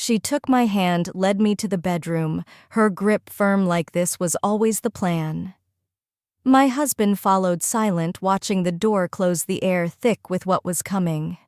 She took my hand, led me to the bedroom. Her grip firm like this was always the plan. My husband followed silent, watching the door close, the air thick with what was coming.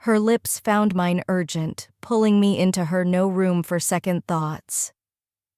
Her lips found mine urgent, pulling me into her, no room for second thoughts.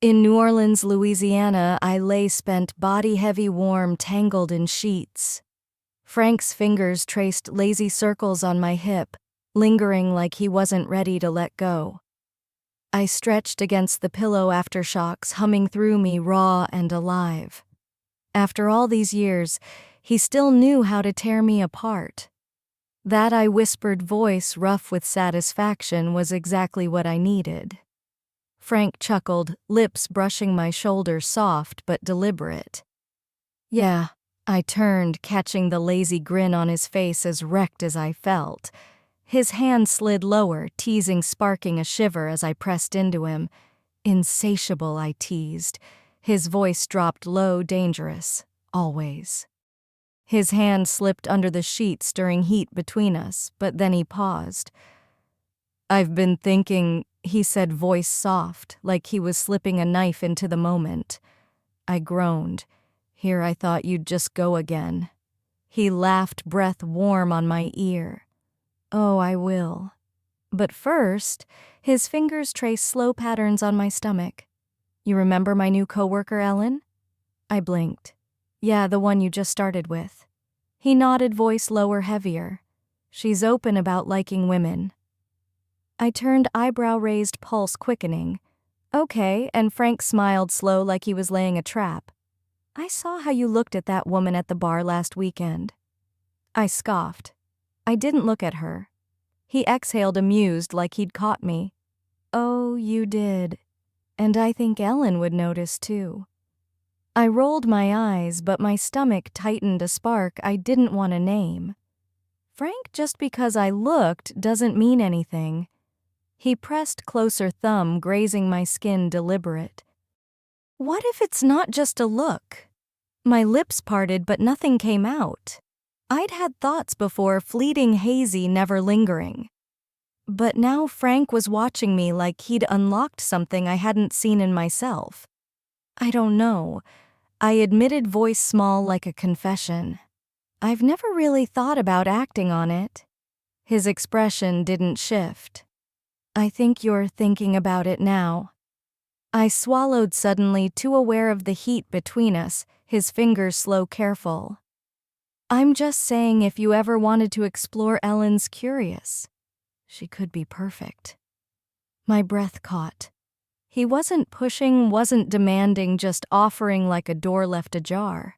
In New Orleans, Louisiana, I lay spent, body heavy, warm, tangled in sheets. Frank's fingers traced lazy circles on my hip, lingering like he wasn't ready to let go. I stretched against the pillow, aftershocks humming through me, raw and alive. After all these years, he still knew how to tear me apart. That I whispered voice, rough with satisfaction, was exactly what I needed. Frank chuckled, lips brushing my shoulder, soft but deliberate. Yeah, I turned, catching the lazy grin on his face, as wrecked as I felt. His hand slid lower, teasing, sparking a shiver as I pressed into him. Insatiable, I teased. His voice dropped low, dangerous, always. His hand slipped under the sheet, stirring heat between us, but then he paused. "I've been thinking," he said, voice soft, like he was slipping a knife into the moment. I groaned. "Here I thought you'd just go again." He laughed, breath warm on my ear. "Oh, I will." But first, his fingers traced slow patterns on my stomach. "You remember my new coworker, Ellen?" I blinked. "Yeah, the one you just started with." He nodded, voice lower, heavier. "She's open about liking women." I turned, eyebrow raised, pulse quickening. "Okay," and Frank smiled, slow, like he was laying a trap. "I saw how you looked at that woman at the bar last weekend." I scoffed. I didn't look at her. He exhaled, amused, like he'd caught me. "Oh, you did. And I think Ellen would notice too." I rolled my eyes, but my stomach tightened, a spark I didn't want to name. "Frank, just because I looked doesn't mean anything." He pressed closer, thumb grazing my skin, deliberate. "What if it's not just a look?" My lips parted, but nothing came out. I'd had thoughts before, fleeting, hazy, never lingering. But now Frank was watching me like he'd unlocked something I hadn't seen in myself. "I don't know," I admitted, voice small like a confession. "I've never really thought about acting on it." His expression didn't shift. "I think you're thinking about it now." I swallowed suddenly, too aware of the heat between us, his fingers slow, careful. "I'm just saying, if you ever wanted to explore, Ellen's curious. She could be perfect." My breath caught. He wasn't pushing, wasn't demanding, just offering, like a door left ajar.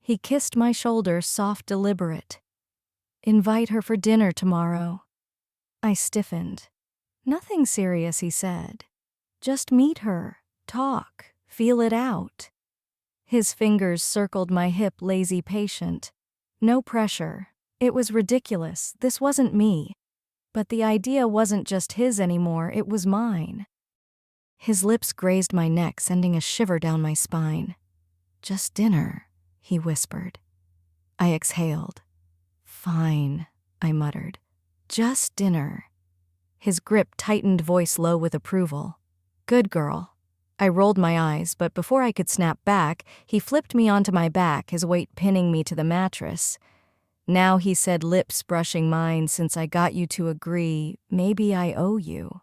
He kissed my shoulder, soft, deliberate. "Invite her for dinner tomorrow." I stiffened. "Nothing serious," he said. "Just meet her, talk, feel it out." His fingers circled my hip, lazy, patient. No pressure. It was ridiculous. This wasn't me. But the idea wasn't just his anymore, it was mine. His lips grazed my neck, sending a shiver down my spine. "Just dinner," he whispered. I exhaled. "Fine," I muttered. "Just dinner." His grip tightened, voice low with approval. "Good girl." I rolled my eyes, but before I could snap back, he flipped me onto my back, his weight pinning me to the mattress. "Now," he said, lips brushing mine, "since I got you to agree, maybe I owe you."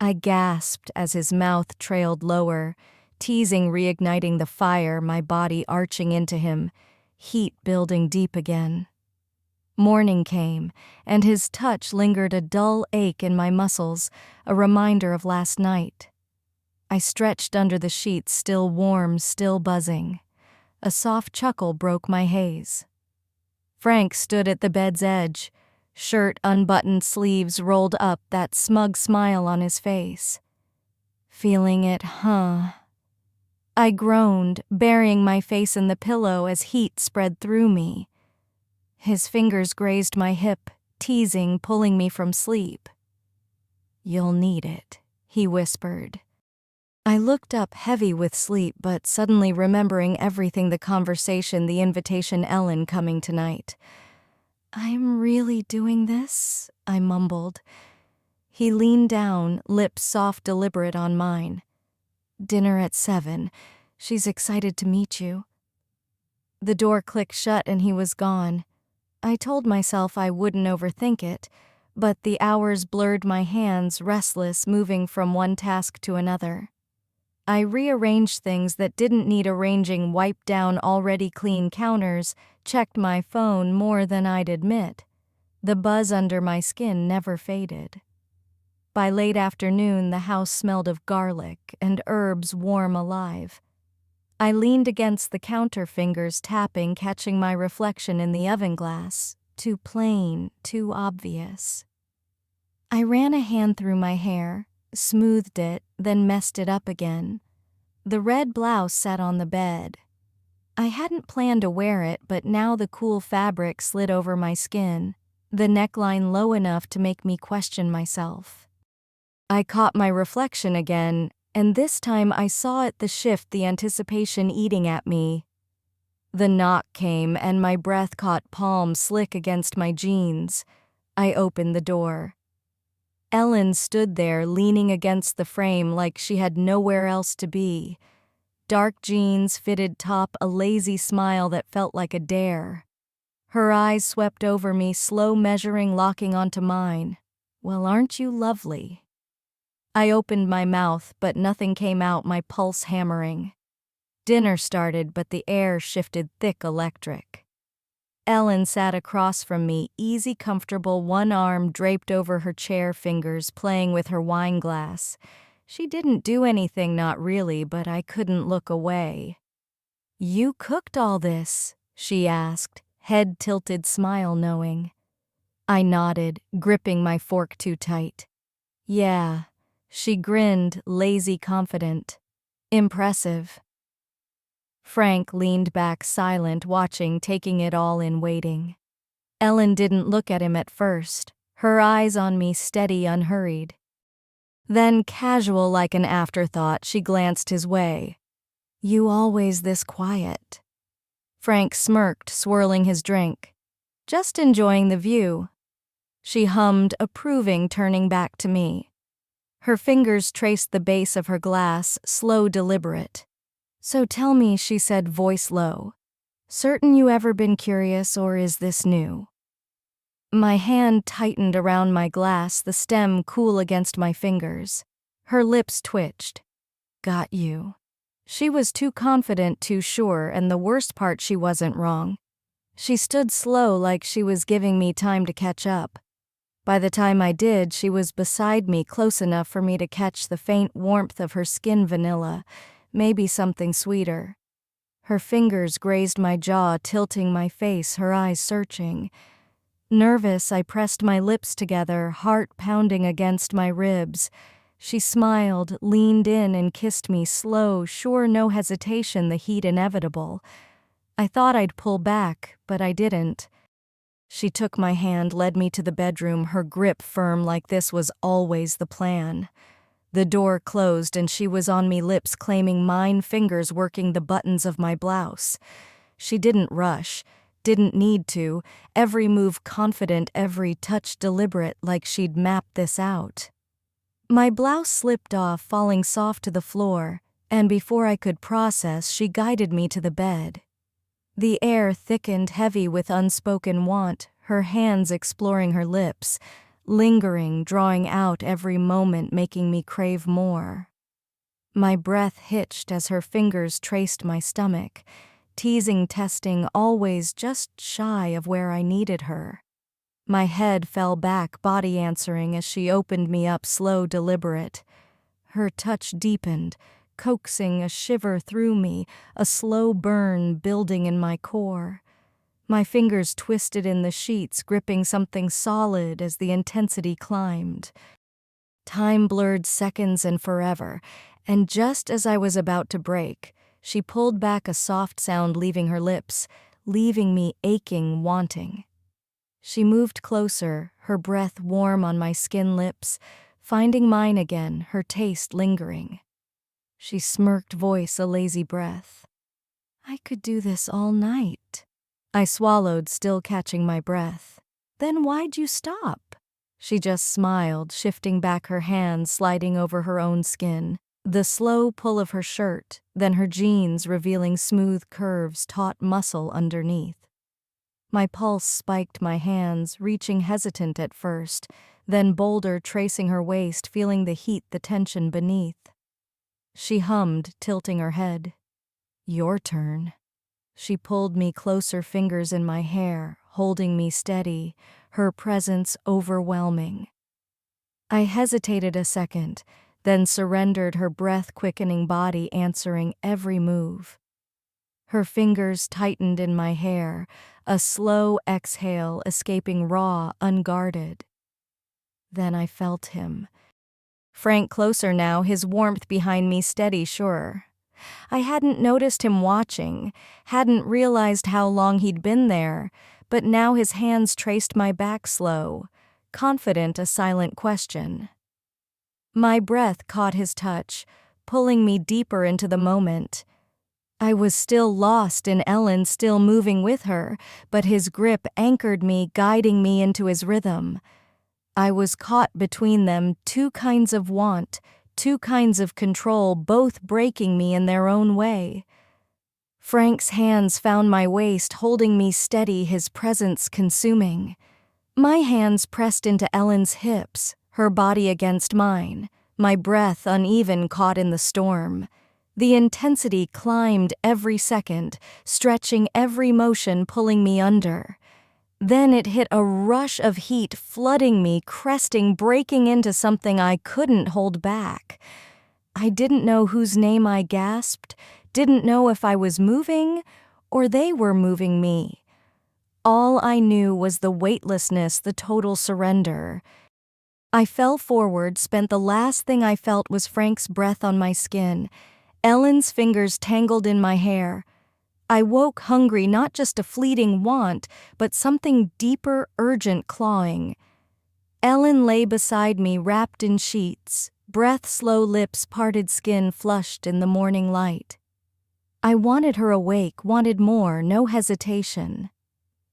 I gasped as his mouth trailed lower, teasing, reigniting the fire, my body arching into him, heat building deep again. Morning came, and his touch lingered, a dull ache in my muscles, a reminder of last night. I stretched under the sheets, still warm, still buzzing. A soft chuckle broke my haze. Frank stood at the bed's edge, shirt unbuttoned, sleeves rolled up, that smug smile on his face. "Feeling it, huh?" I groaned, burying my face in the pillow as heat spread through me. His fingers grazed my hip, teasing, pulling me from sleep. "You'll need it," he whispered. I looked up, heavy with sleep, but suddenly remembering everything, the conversation, the invitation, Ellen coming tonight. "I'm really doing this?" I mumbled. He leaned down, lips soft, deliberate on mine. "Dinner at 7. She's excited to meet you." The door clicked shut and he was gone. I told myself I wouldn't overthink it, but the hours blurred my hands, restless, moving from one task to another. I rearranged things that didn't need arranging, wiped down already clean counters, checked my phone more than I'd admit. The buzz under my skin never faded. By late afternoon, the house smelled of garlic and herbs warm alive. I leaned against the counter, fingers tapping, catching my reflection in the oven glass. Too plain, too obvious. I ran a hand through my hair, smoothed it, then messed it up again. The red blouse sat on the bed. I hadn't planned to wear it, but now the cool fabric slid over my skin, the neckline low enough to make me question myself. I caught my reflection again, and this time I saw it, the shift, the anticipation eating at me. The knock came, and my breath caught palms slick against my jeans. I opened the door. Ellen stood there, leaning against the frame like she had nowhere else to be. Dark jeans, fitted top, a lazy smile that felt like a dare. Her eyes swept over me, slow measuring, locking onto mine. "Well, aren't you lovely?" I opened my mouth, but nothing came out, my pulse hammering. Dinner started, but the air shifted thick, electric. Ellen sat across from me, easy, comfortable, one arm draped over her chair, fingers playing with her wine glass. She didn't do anything, not really, but I couldn't look away. "You cooked all this?" she asked, head tilted, smile knowing. I nodded, gripping my fork too tight. "Yeah." She grinned, lazy, confident. "Impressive." Frank leaned back, silent, watching, taking it all in, waiting. Ellen didn't look at him at first, her eyes on me, steady, unhurried. Then, casual like an afterthought, she glanced his way. "You always this quiet." Frank smirked, swirling his drink. "Just enjoying the view." She hummed, approving, turning back to me. Her fingers traced the base of her glass, slow, deliberate. "So tell me," she said, voice low. "Certain you ever been curious, or is this new?" My hand tightened around my glass, the stem cool against my fingers. Her lips twitched. "Got you." She was too confident, too sure, and the worst part, she wasn't wrong. She stood slow, like she was giving me time to catch up. By the time I did, she was beside me, close enough for me to catch the faint warmth of her skin, vanilla, maybe something sweeter. Her fingers grazed my jaw, tilting my face, her eyes searching. Nervous, I pressed my lips together, heart pounding against my ribs. She smiled, leaned in, and kissed me, slow, sure, no hesitation, the heat inevitable. I thought I'd pull back, but I didn't. She took my hand, led me to the bedroom, her grip firm, like this was always the plan. The door closed and she was on me, lips claiming mine, fingers working the buttons of my blouse. She didn't rush, didn't need to, every move confident, every touch deliberate, like she'd mapped this out. My blouse slipped off, falling soft to the floor, and before I could process, she guided me to the bed. The air thickened, heavy with unspoken want, her hands exploring her lips, lingering, drawing out every moment, making me crave more. My breath hitched as her fingers traced my stomach, teasing, testing, always just shy of where I needed her. My head fell back, body answering as she opened me up, slow, deliberate. Her touch deepened, coaxing, a shiver through me, a slow burn building in my core. My fingers twisted in the sheets, gripping something solid as the intensity climbed. Time blurred seconds and forever, and just as I was about to break, she pulled back, a soft sound leaving her lips, leaving me aching, wanting. She moved closer, her breath warm on my skin, lips, finding mine again, her taste lingering. She smirked, voice a lazy breath. "I could do this all night." I swallowed, still catching my breath. "Then why'd you stop?" She just smiled, shifting back her hands, sliding over her own skin. The slow pull of her shirt, then her jeans revealing smooth curves, taut muscle underneath. My pulse spiked my hands, reaching hesitant at first, then bolder, tracing her waist, feeling the heat, the tension beneath. She hummed, tilting her head. "Your turn." She pulled me closer, fingers in my hair, holding me steady, her presence overwhelming. I hesitated a second, then surrendered, her breath-quickening body answering every move. Her fingers tightened in my hair, a slow exhale escaping raw, unguarded. Then I felt him. Frank closer now, his warmth behind me steady, sure. I hadn't noticed him watching, hadn't realized how long he'd been there, but now his hands traced my back slow, confident, a silent question. My breath caught his touch, pulling me deeper into the moment. I was still lost in Ellen, still moving with her, but his grip anchored me, guiding me into his rhythm. I was caught between them, two kinds of want, two kinds of control, both breaking me in their own way. Frank's hands found my waist, holding me steady, his presence consuming. My hands pressed into Ellen's hips, her body against mine, my breath uneven, caught in the storm. The intensity climbed every second, stretching every motion, pulling me under. Then it hit, a rush of heat flooding me, cresting, breaking into something I couldn't hold back. I didn't know whose name I gasped, didn't know if I was moving or they were moving me. All I knew was the weightlessness, the total surrender. I fell forward, spent. The last thing I felt was Frank's breath on my skin, Ellen's fingers tangled in my hair. I woke hungry, not just a fleeting want, but something deeper, urgent, clawing. Ellen lay beside me, wrapped in sheets, breath slow, lips parted, skin flushed in the morning light. I wanted her awake, wanted more, no hesitation.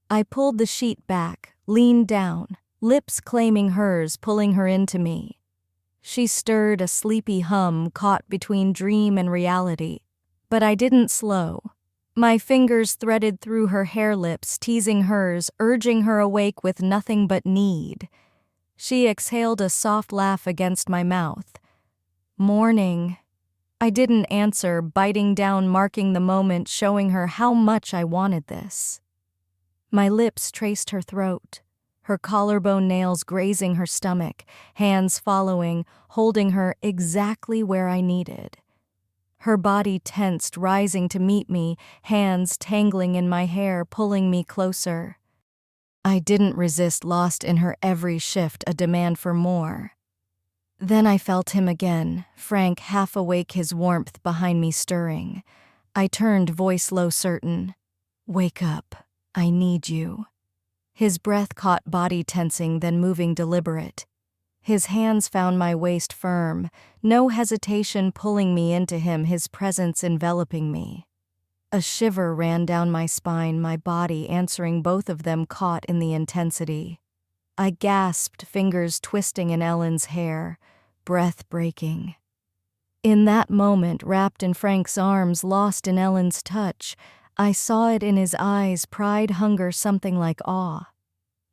I pulled the sheet back, leaned down, lips claiming hers, pulling her into me. She stirred, a sleepy hum caught between dream and reality, but I didn't slow. My fingers threaded through her hair, lips teasing hers, urging her awake with nothing but need. She exhaled, a soft laugh against my mouth. "Morning." I didn't answer, biting down, marking the moment, showing her how much I wanted this. My lips traced her throat, her collarbone nails grazing her stomach, hands following, holding her exactly where I needed. Her body tensed, rising to meet me, hands tangling in my hair, pulling me closer. I didn't resist, lost in her every shift, a demand for more. Then I felt him again, Frank, half awake, his warmth behind me stirring. I turned, voice low, certain. "Wake up, I need you." His breath caught, body tensing, then moving, deliberate. His hands found my waist firm, no hesitation, pulling me into him, his presence enveloping me. A shiver ran down my spine, my body answering, both of them caught in the intensity. I gasped, fingers twisting in Ellen's hair, breath breaking. In that moment, wrapped in Frank's arms, lost in Ellen's touch, I saw it in his eyes, pride, hunger, something like awe.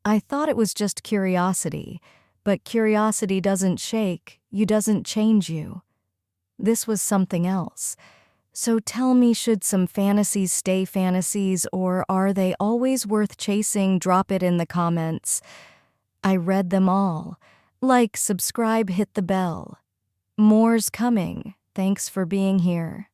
I thought it was just curiosity, but curiosity doesn't shake, doesn't change you. This was something else. So tell me, should some fantasies stay fantasies, or are they always worth chasing? Drop it in the comments. I read them all. Like, subscribe, hit the bell. More's coming. Thanks for being here.